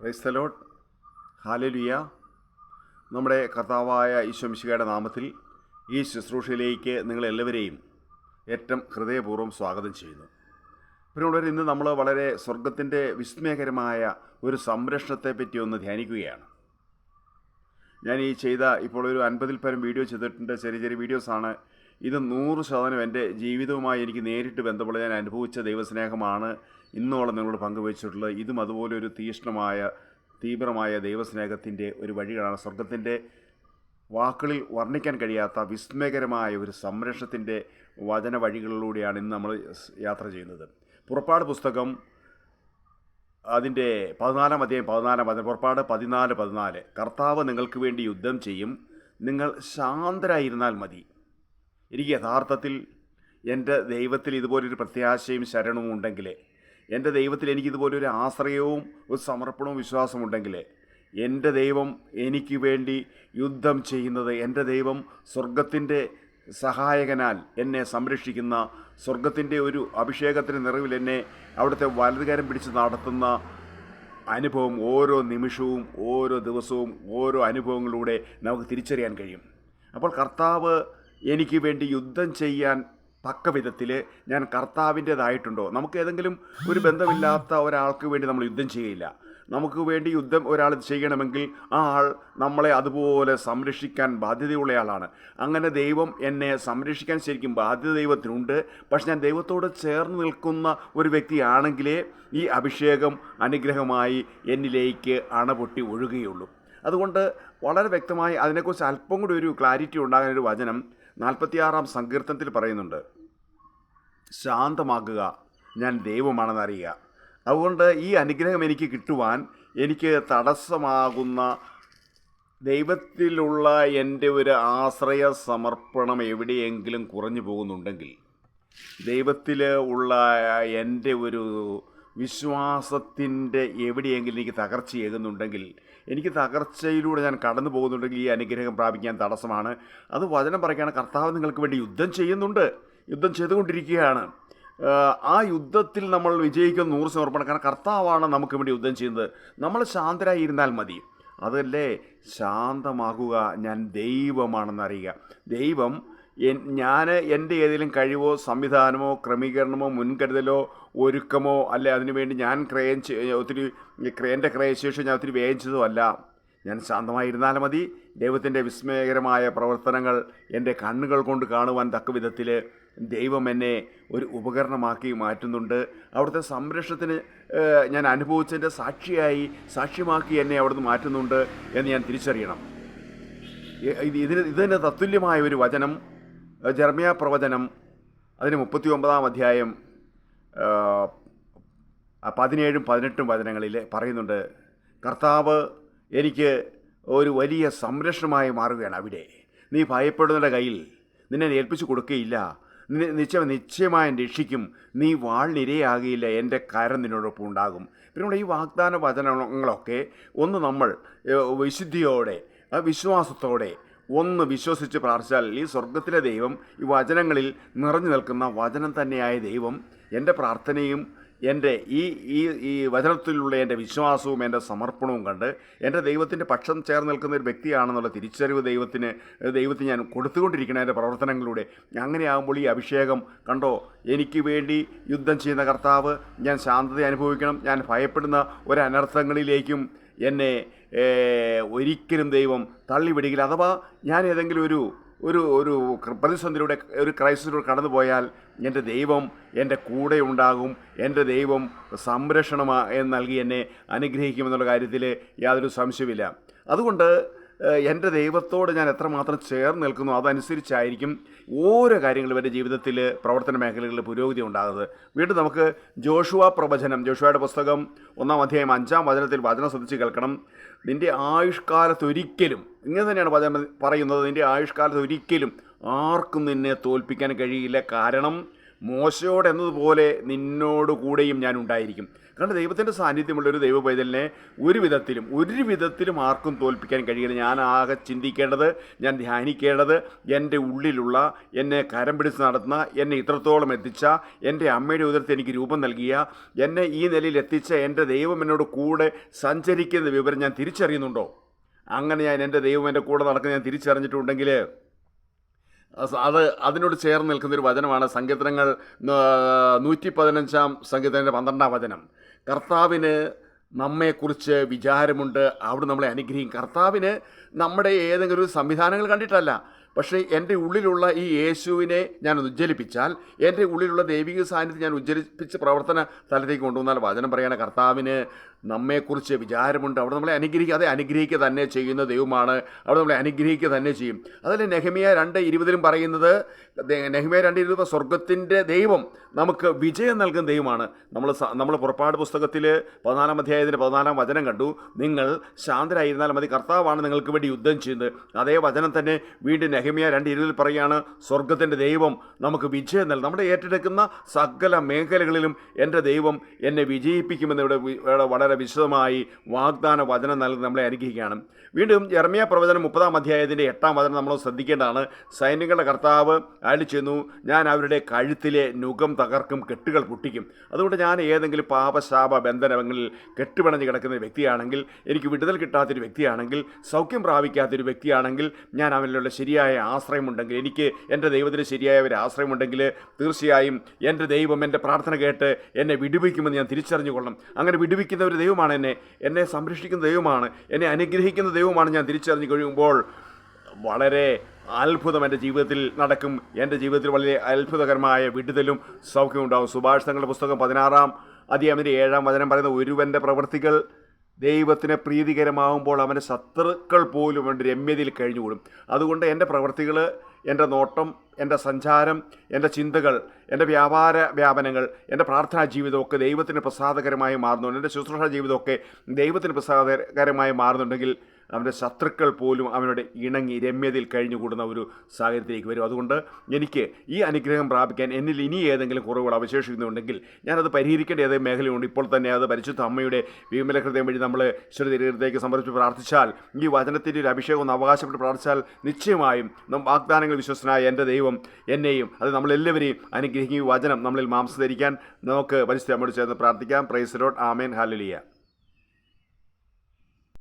Praise the Lord. Hallelujah. നമ്മുടെ കർത്താവായ ഈശോ മിശിഹായുടെ നാമത്തിൽ ഈ ശുശ്രൂഷയിലേക്ക് നിങ്ങളെല്ലാവരെയും ഏറ്റവും ഹൃദയപൂർവ്വം സ്വാഗതം ചെയ്യുന്നു. പ്രിയമുള്ളവർ, ഇന്ന് നമ്മൾ വളരെ സ്വർഗത്തിൻ്റെ വിസ്മയകരമായ ഒരു സംരക്ഷണത്തെ പറ്റി ഒന്ന് ധ്യാനിക്കുകയാണ്. ഞാൻ ഇപ്പോൾ ഒരു 50-ൽ പരം വീഡിയോ ചെയ്തിട്ടുണ്ട്. ചെറിയ ചെറിയ വീഡിയോസാണ്. ഇത് 100% എൻ്റെ ജീവിതവുമായി എനിക്ക് നേരിട്ട് ബന്ധമുള്ള ഞാൻ അനുഭവിച്ച ദൈവസ്നേഹമാണ് ഇന്നോളം നിങ്ങളോട് പങ്കുവച്ചിട്ടുള്ളത്. ഇതും അതുപോലെ ഒരു തീവ്രമായ ദൈവസ്നേഹത്തിൻ്റെ ഒരു വഴികളാണ്. സ്വർഗത്തിൻ്റെ വാക്കുകളിൽ വർണ്ണിക്കാൻ കഴിയാത്ത വിസ്മയകരമായ ഒരു സംരക്ഷണത്തിൻ്റെ വചന വഴികളിലൂടെയാണ് ഇന്ന് നമ്മൾ യാത്ര ചെയ്യുന്നത്. പുറപ്പാട് പുസ്തകം അതിൻ്റെ 14-ാം അധ്യായം 14-ാം വചനം. പുറപ്പാട് 14:14. കർത്താവ് നിങ്ങൾക്ക് വേണ്ടി യുദ്ധം ചെയ്യും, നിങ്ങൾ ശാന്തരായിരുന്നാൽ മതി. എനിക്ക് യഥാർത്ഥത്തിൽ എൻ്റെ ദൈവത്തിൽ ഇതുപോലൊരു പ്രത്യാശയും ശരണവും ഉണ്ടെങ്കിൽ, എൻ്റെ ദൈവത്തിൽ എനിക്കിതുപോലൊരു ആശ്രയവും ഒരു സമർപ്പണവും വിശ്വാസവും ഉണ്ടെങ്കിൽ, എൻ്റെ ദൈവം എനിക്ക് വേണ്ടി യുദ്ധം ചെയ്യുന്നത്, എൻ്റെ ദൈവം സ്വർഗത്തിൻ്റെ സഹായകനാൽ എന്നെ സംരക്ഷിക്കുന്ന, സ്വർഗത്തിൻ്റെ ഒരു അഭിഷേകത്തിന് നിറവിൽ എന്നെ അവിടുത്തെ വലതുകരം പിടിച്ച് നടത്തുന്ന അനുഭവം ഓരോ നിമിഷവും ഓരോ ദിവസവും ഓരോ അനുഭവങ്ങളിലൂടെ നമുക്ക് തിരിച്ചറിയാൻ കഴിയും. അപ്പോൾ കർത്താവ് എനിക്ക് വേണ്ടി യുദ്ധം ചെയ്യാൻ തക്ക വിധത്തിൽ ഞാൻ കർത്താവിൻ്റേതായിട്ടുണ്ടോ? നമുക്ക് ഏതെങ്കിലും ഒരു ബന്ധമില്ലാത്ത ഒരാൾക്ക് വേണ്ടി നമ്മൾ യുദ്ധം ചെയ്യില്ല. നമുക്ക് വേണ്ടി യുദ്ധം ഒരാൾ ചെയ്യണമെങ്കിൽ ആ ആൾ നമ്മളെ അതുപോലെ സംരക്ഷിക്കാൻ ബാധ്യതയുള്ളയാളാണ്. അങ്ങനെ ദൈവം എന്നെ സംരക്ഷിക്കാൻ ശരിക്കും ബാധ്യത ദൈവത്തിനുണ്ട്. പക്ഷെ ഞാൻ ദൈവത്തോട് ചേർന്ന് നിൽക്കുന്ന ഒരു വ്യക്തിയാണെങ്കിലേ ഈ അഭിഷേകം അനുഗ്രഹമായി എന്നിലേക്ക് അണപൊട്ടി ഒഴുകുകയുള്ളൂ. അതുകൊണ്ട് വളരെ വ്യക്തമായി അതിനെക്കുറിച്ച് അല്പം കൂടി ഒരു ക്ലാരിറ്റി ഉണ്ടാകാനൊരു വചനം 46-ാം സങ്കീർത്തനത്തിൽ പറയുന്നുണ്ട്. ശാന്തമാക്കുക, ഞാൻ ദൈവമാണെന്ന് അറിയുക. അതുകൊണ്ട് ഈ അനുഗ്രഹം എനിക്ക് കിട്ടുവാൻ എനിക്ക് തടസ്സമാകുന്ന ദൈവത്തിലുള്ള എൻ്റെ ഒരു ആശ്രയ സമർപ്പണം എവിടെയെങ്കിലും കുറഞ്ഞു പോകുന്നുണ്ടെങ്കിൽ, ദൈവത്തിൽ ഉള്ള എൻ്റെ ഒരു വിശ്വാസത്തിൻ്റെ എവിടെയെങ്കിലും എനിക്ക് തകർച്ചയേകുന്നുണ്ടെങ്കിൽ, എനിക്ക് തകർച്ചയിലൂടെ ഞാൻ കടന്നു പോകുന്നുണ്ടെങ്കിൽ ഈ അനുഗ്രഹം പ്രാപിക്കാൻ തടസ്സമാണ്. അത് വചനം പറയുകയാണ്, കർത്താവ് നിങ്ങൾക്ക് വേണ്ടി യുദ്ധം ചെയ്യുന്നുണ്ട്, യുദ്ധം ചെയ്തുകൊണ്ടിരിക്കുകയാണ്. ആ യുദ്ധത്തിൽ നമ്മൾ വിജയിക്കുന്ന 100 സമർപ്പണം. കാരണം കർത്താവാണ് നമുക്ക് വേണ്ടി യുദ്ധം ചെയ്യുന്നത്. നമ്മൾ ശാന്തരായി ഇരുന്നാൽ മതി. അതല്ലേ ശാന്തമാകുക, ഞാൻ ദൈവമാണെന്നറിയുക. ദൈവം ഞാൻ എൻ്റെ ഏതെങ്കിലും കഴിവോ സംവിധാനമോ ക്രമീകരണമോ മുൻകരുതലോ ഒരുക്കമോ അല്ലെ അതിനുവേണ്ടി ഞാൻ എൻ്റെ ക്രയശേഷി ഞാൻ ഒത്തിരി വ്യയിച്ചതോ അല്ല. ഞാൻ ശാന്തമായിരുന്നാൽ മതി. ദൈവത്തിൻ്റെ വിസ്മയകരമായ പ്രവർത്തനങ്ങൾ എൻ്റെ കണ്ണുകൾ കൊണ്ട് കാണുവാൻ തക്ക വിധത്തിൽ ദൈവം എന്നെ ഒരു ഉപകരണമാക്കി മാറ്റുന്നുണ്ട്. അവിടുത്തെ സംരക്ഷണത്തിന് ഞാൻ അനുഭവിച്ചതിൻ്റെ സാക്ഷ്യമാക്കി എന്നെ അവിടുന്ന് മാറ്റുന്നുണ്ട് എന്ന് ഞാൻ തിരിച്ചറിയണം. ഇതിന് തത്തുല്യമായ ഒരു വചനം ജെറമ്യാ പ്രവചനം അതിന് 39-ാം അധ്യായം 17-18 വചനങ്ങളിൽ പറയുന്നുണ്ട്. കർത്താവ് എനിക്ക് ഒരു വലിയ സംരക്ഷണമായി മാറുകയാണ്. അവിടെ നീ ഭയപ്പെടുന്നവരുടെ കയ്യിൽ നിന്നെ ഏൽപ്പിച്ചു കൊടുക്കുകയില്ല, നിശ്ചയമായും രക്ഷിക്കും, നീ വാളിനിരയാകില്ല, എൻ്റെ കരം നിന്നോടൊപ്പം ഉണ്ടാകും. പിന്നെ ഈ വാഗ്ദാന വചനങ്ങളൊക്കെ ഒന്ന് നമ്മൾ വിശുദ്ധിയോടെ വിശ്വാസത്തോടെ ഒന്ന് വിശ്വസിച്ച് പ്രാർത്ഥിച്ചാൽ ഈ സ്വർഗത്തിലെ ദൈവം, ഈ വചനങ്ങളിൽ നിറഞ്ഞു നിൽക്കുന്ന വചനം തന്നെയായ ദൈവം എൻ്റെ പ്രാർത്ഥനയും എൻ്റെ ഈ വചനത്തിലുള്ള എൻ്റെ വിശ്വാസവും എൻ്റെ സമർപ്പണവും കണ്ട് എൻ്റെ ദൈവത്തിൻ്റെ പക്ഷം ചേർന്ന് നിൽക്കുന്ന ഒരു വ്യക്തിയാണെന്നുള്ള തിരിച്ചറിവ് ദൈവത്തിന് ഞാൻ കൊടുത്തുകൊണ്ടിരിക്കണം എൻ്റെ പ്രവർത്തനങ്ങളിലൂടെ. അങ്ങനെയാകുമ്പോൾ ഈ അഭിഷേകം കണ്ടോ, എനിക്ക് വേണ്ടി യുദ്ധം ചെയ്യുന്ന കർത്താവ്, ഞാൻ ശാന്തത അനുഭവിക്കണം, ഞാൻ ഭയപ്പെടുന്ന ഒരനർത്ഥങ്ങളിലേക്കും എന്നെ ഒരിക്കലും ദൈവം തള്ളിവിടുകില്ല. അഥവാ ഞാൻ ഏതെങ്കിലും ഒരു പ്രതിസന്ധിയിലൂടെ ഒരു ക്രൈസിസിലൂടെ കടന്നു പോയാൽ എൻ്റെ ദൈവം എൻ്റെ കൂടെ ഉണ്ടാകും. എൻ്റെ ദൈവം സംരക്ഷണം നൽകി എന്നെ അനുഗ്രഹിക്കുമെന്നുള്ള കാര്യത്തിൽ യാതൊരു സംശയമില്ല. അതുകൊണ്ട് എൻ്റെ ദൈവത്തോട് ഞാൻ എത്രമാത്രം ചേർന്ന് നിൽക്കുന്നു അതനുസരിച്ചായിരിക്കും ഓരോ കാര്യങ്ങളും എൻ്റെ ജീവിതത്തിൽ പ്രവർത്തന മേഖലകളിൽ പുരോഗതി ഉണ്ടാകുന്നത്. വീണ്ടും നമുക്ക് ജോഷുവയുടെ പുസ്തകം 1-ാം അധ്യായം 5-ാം വചനത്തിൽ വചനം ശ്രദ്ധിച്ച് കേൾക്കണം. നിൻ്റെ ആയുഷ്കാലത്തൊരിക്കലും, ഇങ്ങനെ തന്നെയാണ് വചനം പറയുന്നത്, നിൻ്റെ ആയുഷ്കാലത്തൊരിക്കലും ആർക്കും നിന്നെ തോൽപ്പിക്കാൻ കഴിയില്ല. കാരണം മോശയോട് എന്നതുപോലെ നിന്നോട് കൂടെയും ഞാൻ ഉണ്ടായിരിക്കും. കാരണം ദൈവത്തിൻ്റെ സാന്നിധ്യമുള്ള ഒരു ദൈവ പൈതലിനെ ഒരു വിധത്തിലും ആർക്കും തോൽപ്പിക്കാൻ കഴിയില്ല. ഞാൻ ആകെ ചിന്തിക്കേണ്ടത്, ഞാൻ ധ്യാനിക്കേണ്ടത്, എൻ്റെ ഉള്ളിലുള്ള, എന്നെ കരം പിടിച്ച് നടത്തുന്ന, എന്നെ ഇത്രത്തോളം എത്തിച്ച, എൻ്റെ അമ്മയുടെ ഉദരത്തിൽ എനിക്ക് രൂപം നൽകിയ, എന്നെ ഈ നിലയിൽ എത്തിച്ച എൻ്റെ ദൈവം എന്നോട് കൂടെ സഞ്ചരിക്കുന്ന വിവരം ഞാൻ തിരിച്ചറിയുന്നുണ്ടോ? അങ്ങനെ ഞാൻ എൻ്റെ ദൈവം എൻ്റെ കൂടെ നടക്കുന്ന ഞാൻ തിരിച്ചറിഞ്ഞിട്ടുണ്ടെങ്കിൽ അതിനോട് ചേർന്ന് നിൽക്കുന്നൊരു വചനമാണ് സങ്കീർത്തനങ്ങൾ 115 സങ്കീർത്തനത്തിൻ്റെ 12 വചനം. കർത്താവിന് നമ്മെക്കുറിച്ച് വിചാരമുണ്ട്, അവിടെ നമ്മളെ അനുഗ്രഹിക്കും. കർത്താവിന് നമ്മുടെ ഏതെങ്കിലും ഒരു സംവിധാനങ്ങൾ കണ്ടിട്ടല്ല, പക്ഷേ എൻ്റെ ഉള്ളിലുള്ള ഈ യേശുവിനെ ഞാൻ ഉജ്ജ്വലിപ്പിച്ചാൽ, എൻ്റെ ഉള്ളിലുള്ള ദൈവിക സാന്നിധ്യം ഞാൻ ഉജ്ജ്വലിപ്പിച്ച് പ്രവർത്തന തലത്തേക്ക് കൊണ്ടുവന്നാൽ വചനം പറയുകയാണ് കർത്താവിന് നമ്മെക്കുറിച്ച് വിചാരമുണ്ട്, അവിടെ നമ്മളെ അനുഗ്രഹിക്കുക. അതെ, അനുഗ്രഹിക്കുക തന്നെ ചെയ്യുന്ന ദൈവമാണ്, അവിടെ നമ്മളെ അനുഗ്രഹിക്കുക തന്നെ ചെയ്യും. അതല്ലേ നെഹെമ്യാ 2:20 പറയുന്നത്. നെഹെമ്യാ 2:20 സ്വർഗത്തിൻ്റെ ദൈവം നമുക്ക് വിജയം നൽകുന്ന ദൈവമാണ്. നമ്മൾ പുറപ്പാട് പുസ്തകത്തിൽ 14 അധ്യായത്തിൻ്റെ 14 വചനം കണ്ടു. നിങ്ങൾ ശാന്തരായിരുന്നാൽ മതി, കർത്താവാണ് നിങ്ങൾക്ക് വേണ്ടി യുദ്ധം ചെയ്യുന്നത്. അതേ വചനം തന്നെ വീണ്ടും നെഹെമ്യാ 2:20 പറയുകയാണ് സ്വർഗത്തിൻ്റെ ദൈവം നമുക്ക് വിജയം നൽകും. നമ്മുടെ ഏറ്റെടുക്കുന്ന സകല മേഖലകളിലും എൻ്റെ ദൈവം എന്നെ വിജയിപ്പിക്കുമെന്ന് ഇവിടെ വളരെ വിശദമായി വാഗ്ദാന വചനം നൽകി നമ്മളെ അനുഗ്രഹിക്കുകയാണ്. വീണ്ടും യെരമ്യാ പ്രവചനം 30 അധ്യായത്തിൻ്റെ 8 വചനം നമ്മൾ ശ്രദ്ധിക്കേണ്ടതാണ്. സൈന്യങ്ങളുടെ കർത്താവ് അരുളി ചെയ്യുന്നു, ഞാൻ അവരുടെ കഴുത്തിലെ നുകം തകർക്കും, കെട്ടുകൾ പൊട്ടിക്കും. അതുകൊണ്ട് ഞാൻ ഏതെങ്കിലും പാപശാപ ബന്ധനങ്ങളിൽ കെട്ടുപിണഞ്ഞ് കിടക്കുന്ന വ്യക്തിയാണെങ്കിൽ, എനിക്ക് വിടുതൽ കിട്ടാത്തൊരു വ്യക്തിയാണെങ്കിൽ, സൗഖ്യം പ്രാപിക്കാത്തൊരു വ്യക്തിയാണെങ്കിൽ, ഞാൻ അവനിലുള്ള ശരിയായ ആശ്രയമുണ്ടെങ്കിൽ, എനിക്ക് എൻ്റെ ദൈവത്തിന് ശരിയായ ഒരു ആശ്രയമുണ്ടെങ്കിൽ, തീർച്ചയായും എൻ്റെ ദൈവം എൻ്റെ പ്രാർത്ഥന കേട്ട് എന്നെ വിടുവിക്കുമെന്ന് ഞാൻ തിരിച്ചറിഞ്ഞുകൊള്ളണം. അങ്ങനെ വിടുവിക്കുന്ന ഒരു ദൈവമാണ്, എന്നെ സംരക്ഷിക്കുന്ന ദൈവമാണ്, എന്നെ അനുഗ്രഹിക്കുന്ന ദൈവമാണ് ഞാൻ തിരിച്ചറിഞ്ഞു കഴിയുമ്പോൾ വളരെ അത്ഭുതം എൻ്റെ ജീവിതത്തിൽ നടക്കും. എൻ്റെ ജീവിതത്തിൽ വളരെ അത്ഭുതകരമായ വിടുതലും സൗഖ്യവും ഉണ്ടാകും. സുഭാഷിതങ്ങളുടെ പുസ്തകം 16 അധ്യായത്തിൻ്റെ 7 വചനം പറയുന്ന, ഒരുവൻ്റെ പ്രവൃത്തികൾ ദൈവത്തിന് പ്രീതികരമാകുമ്പോൾ അവൻ്റെ ശത്രുക്കൾ പോലും അവൻ്റെ രമ്യതയിൽ കഴിഞ്ഞുകൂടും. അതുകൊണ്ട് എൻ്റെ പ്രവൃത്തികൾ, എൻ്റെ നോട്ടം, എൻ്റെ സഞ്ചാരം, എൻ്റെ ചിന്തകൾ, എൻ്റെ വ്യാപനങ്ങൾ, എൻ്റെ പ്രാർത്ഥനാ ജീവിതമൊക്കെ ദൈവത്തിന് പ്രസാദകരമായി മാറുന്നുണ്ട്. എൻ്റെ ശുശ്രൂഷ ജീവിതമൊക്കെ ദൈവത്തിന് പ്രസാദകരമായി മാറുന്നുണ്ടെങ്കിൽ അവൻ്റെ ശത്രുക്കൾ പോലും അവനോട് ഇണങ്ങി രമ്യതയിൽ കഴിഞ്ഞുകൂടുന്ന ഒരു സാഹചര്യത്തിലേക്ക് വരും. അതുകൊണ്ട് എനിക്ക് ഈ അനുഗ്രഹം പ്രാപിക്കാൻ എന്നിൽ ഇനി ഏതെങ്കിലും കുറവുകൾ അവശേഷിക്കുന്നുണ്ടെങ്കിൽ ഞാനത് പരിഹരിക്കേണ്ട ഏതെങ്കിലും മേഖലയുണ്ട്. ഇപ്പോൾ തന്നെ അത് പരിശുദ്ധ അമ്മയുടെ വിമല ഹൃദയം വഴി നമ്മൾ ഈശ്വരത്തിലേക്ക് സമർപ്പിച്ച് പ്രാർത്ഥിച്ചാൽ, ഈ വചനത്തിൻ്റെ ഒരു അഭിഷേകം ഒന്ന് അവകാശപ്പെട്ട് പ്രാർത്ഥിച്ചാൽ, നിശ്ചയമായും വാഗ്ദാനങ്ങൾ വിശ്വസനായ എൻ്റെ ദൈവം എന്നെയും അത് നമ്മളെല്ലാവരെയും അനുഗ്രഹിക്കും. ഈ വചനം നമ്മളിൽ മാംസം ധരിക്കാൻ നമുക്ക് പരിശുദ്ധ അമ്മയോട് ചേർന്ന് പ്രാർത്ഥിക്കാം. Praise the Lord. Amen. Hallelujah.